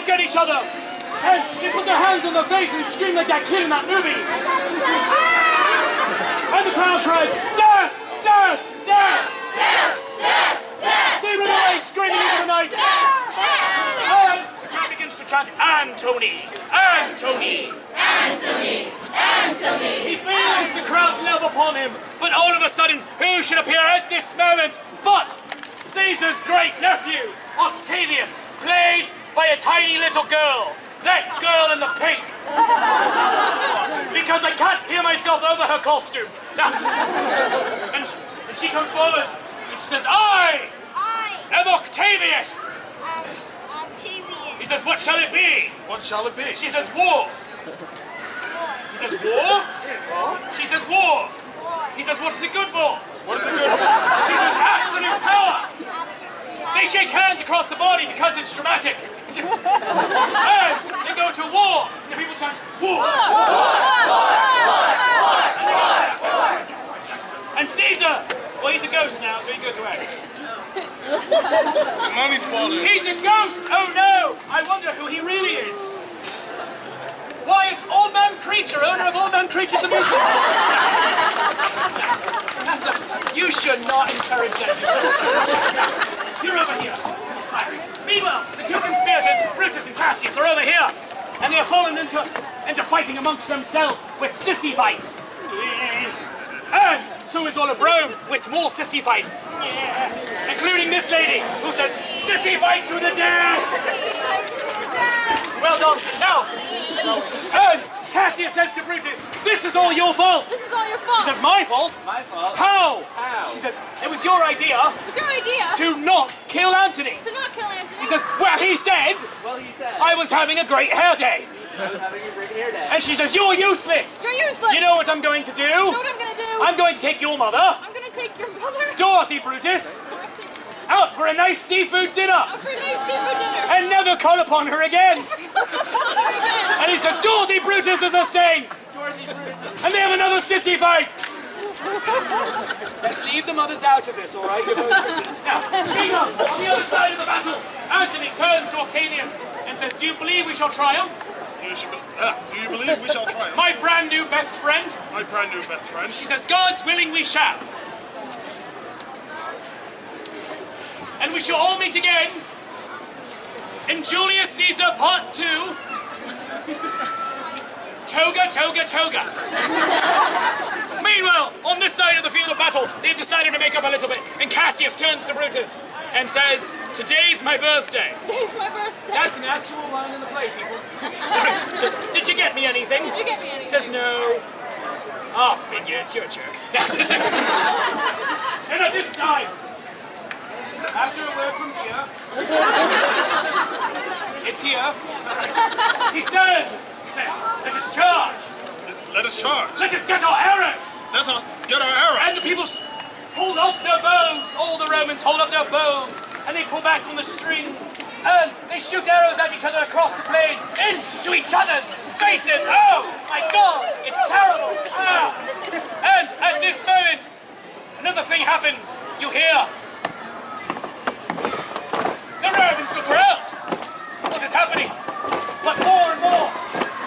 look at each other, and they put their hands on their face and scream like that kid in that movie. And the crowd cries, death, death, death! Death, death, death! They run away screaming into the night. And the crowd begins to chant, Antony, Antony, Antony, Antony. He feels the crowd's love upon him, but all of a sudden, who should appear at this moment but Caesar's great nephew, Octavius, played by a tiny little girl. That girl in the pink. Because I can't hear myself over her costume. And she comes forward and she says, I am Octavius. Octavius. He says, what shall it be? What shall it be? She says, war. He says, war? She says, war. He says, what is it good for? What is it good for? She says, absolute power. They shake hands across the body because it's dramatic. And they go to war. The people chant, war. War. And Caesar, well, he's a ghost now, so he goes away. The money's falling. He's a ghost! Oh no! I wonder who he really is. Why, it's Old Man Creature, owner of Old Man Creature's Amusement Park. You should not encourage that. You're over here. Meanwhile, the two conspirators, Brutus and Cassius, are over here. And they have fallen into fighting amongst themselves with sissy fights. And so is all of Rome with more sissy fights. Including this lady, who says, sissy fight to the death! Well done. Now, and Cassius says to Brutus, this is all your fault. This is all your fault. He says, my fault? My fault. How? How? She says, it was your idea. It was your idea. To not kill Antony. To not kill Antony. He says, well, he said, I was having a great hair day. I was having a great hair day. And she says, you're useless. You're useless. You know what I'm going to do? You know what I'm going to do? I'm going to take your mother. I'm going to take your mother. Dorothy Brutus. Out for a nice seafood dinner. Out for a nice seafood dinner. And never call upon her again. And he says, Dorothy Brutus is a saint. Dorothy Brutus. And they have another sissy fight. Let's leave the mothers out of this, all right? Now, meanwhile, on the other side of the battle, Antony turns to Octavius and says, do you believe we shall triumph? Do you believe we shall triumph? My brand new best friend. My brand new best friend. She says, God's willing we shall. And we shall all meet again in Julius Caesar Part 2. Toga, toga, toga. Meanwhile, on this side of the field of battle, they've decided to make up a little bit. And Cassius turns to Brutus and says, today's my birthday. Today's my birthday. That's an actual line in the play, people. Just, did you get me anything? Did you get me anything? He says, no. Oh, figures, you're a jerk. That's it. And at this side, after a word from here, it's here. He says, let us charge. Let us charge. Let us get our arrows. Let us get our arrows. And the people hold up their bows. All the Romans hold up their bows. And they pull back on the strings. And they shoot arrows at each other across the plains, into each other's faces. Oh, my God, it's terrible. Ah. And at this moment, another thing happens. You hear the Romans look around. What is happening? But more and more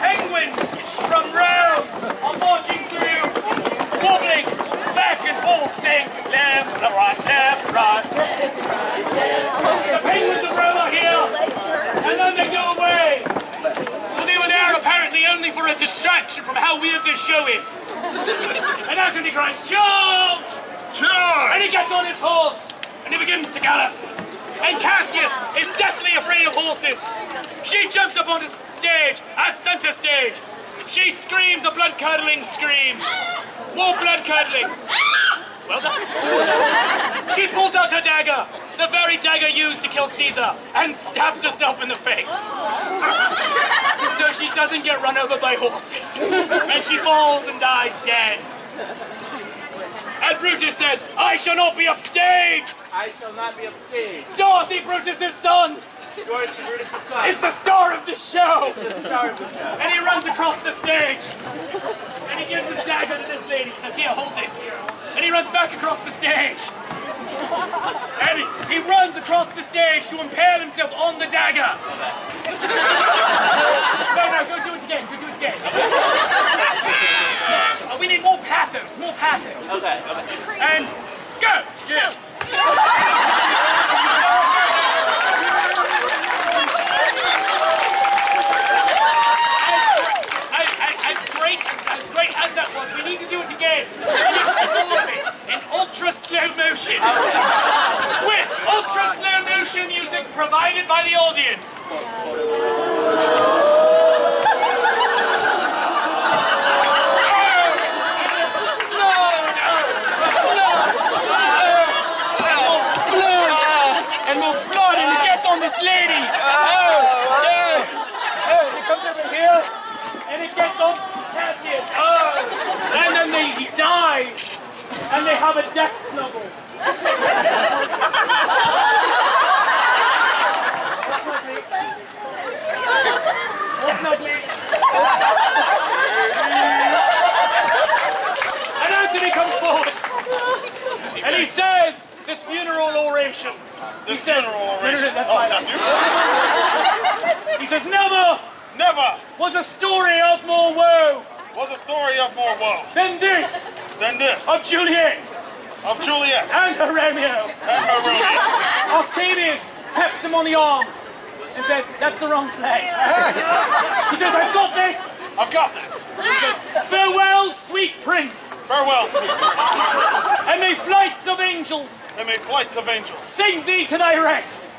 penguins from Rome are marching through, wobbling back and forth, saying, left, right, left, right. The penguins of Rome are here, and then they go away. And they were there apparently only for a distraction from how weird this show is. And Antony cries, charge! Charge! And he gets on his horse, and he begins to gallop. And Cassius is deathly afraid of horses. She jumps up on the stage, at center stage. She screams a blood-curdling scream. More blood-curdling. Well done. She pulls out her dagger, the very dagger used to kill Caesar, and stabs herself in the face. So she doesn't get run over by horses. And she falls and dies dead. And Brutus says, I shall not be upstaged! I shall not be upstaged. Dorothy Brutus' son Dorothy Brutus' son is the star of this show! is the star of the show. And he runs across the stage. And he gives his dagger to this lady. He says, here, hold this. And he runs back across the stage. And he runs across the stage to impale himself on the dagger. No, go do it again. Go do it again. We need more pathos. More pathos. Okay. And go. As great as that was, we need to do it again. In ultra slow motion. With ultra slow motion music provided by the audience. And more blood, and it gets on this lady. It comes over here, and it gets on Cassius. And then he dies, and they have a death snuggle. And Anthony comes forward, and he says this funeral oration. He says, that's you? He says, never was a story of more woe than this of Juliet and her Romeo. Octavius taps him on the arm and says, that's the wrong play. He says, I've got this. He says, farewell, sweet prince. And may flights of angels sing thee to thy rest.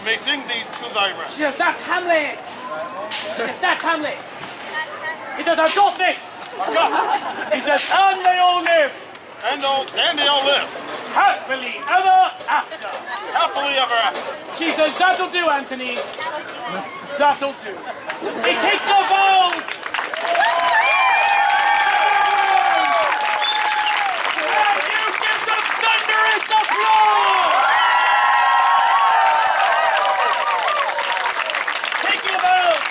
May sing thee to thy rest. He says, that's Hamlet. He says, that's Hamlet. He says, I've got this. He says, and they all lived. And they all lived. Happily ever after. She says, that'll do, Anthony. That'll do. They take their vows. And you give them thunderous applause. Take your vows.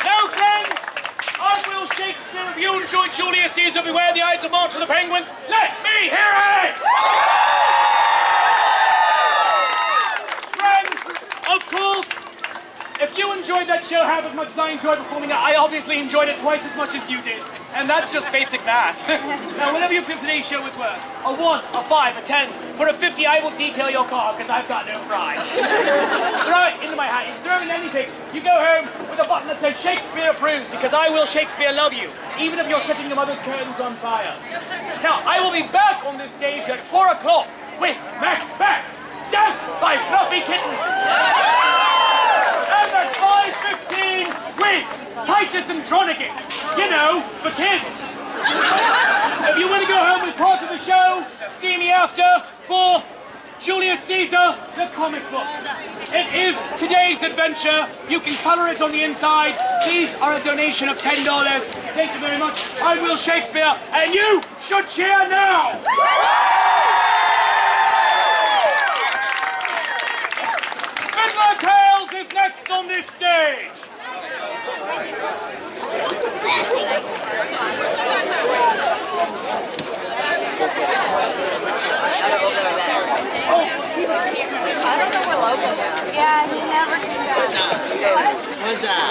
Now, friends, I will Shakespeare. If you enjoyed Julius Caesar, beware the Ides of March of the Penguins. Let me hear it! Friends, of course, if you enjoyed that show half as much as I enjoyed performing it, I obviously enjoyed it twice as much as you did. And that's just basic math. Now, whatever you feel today's show is worth, a 1, a 5, a 10, for a 50, I will detail your car, because I've got no pride. Throw it into my hat. You throw in anything. You go home with a button that says Shakespeare Approves, because I will Shakespeare love you, even if you're setting your mother's curtains on fire. Now, I will be back on this stage at 4 o'clock with Macbeth, Death by Fluffy Kittens. And at 5:15 with Titus and Andronicus. You know, for kids. If you want to go home with part of the show, see me after for Julius Caesar, the comic book. It is today's adventure. You can color it on the inside. These are a donation of $10. Thank you very much. I will Shakespeare, and you should cheer now. Fiddler Tales is next on this stage. Yeah, he never came back. What's that?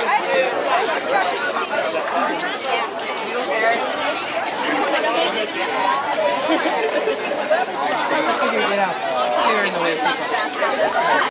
I figured it out. You're in the way of people.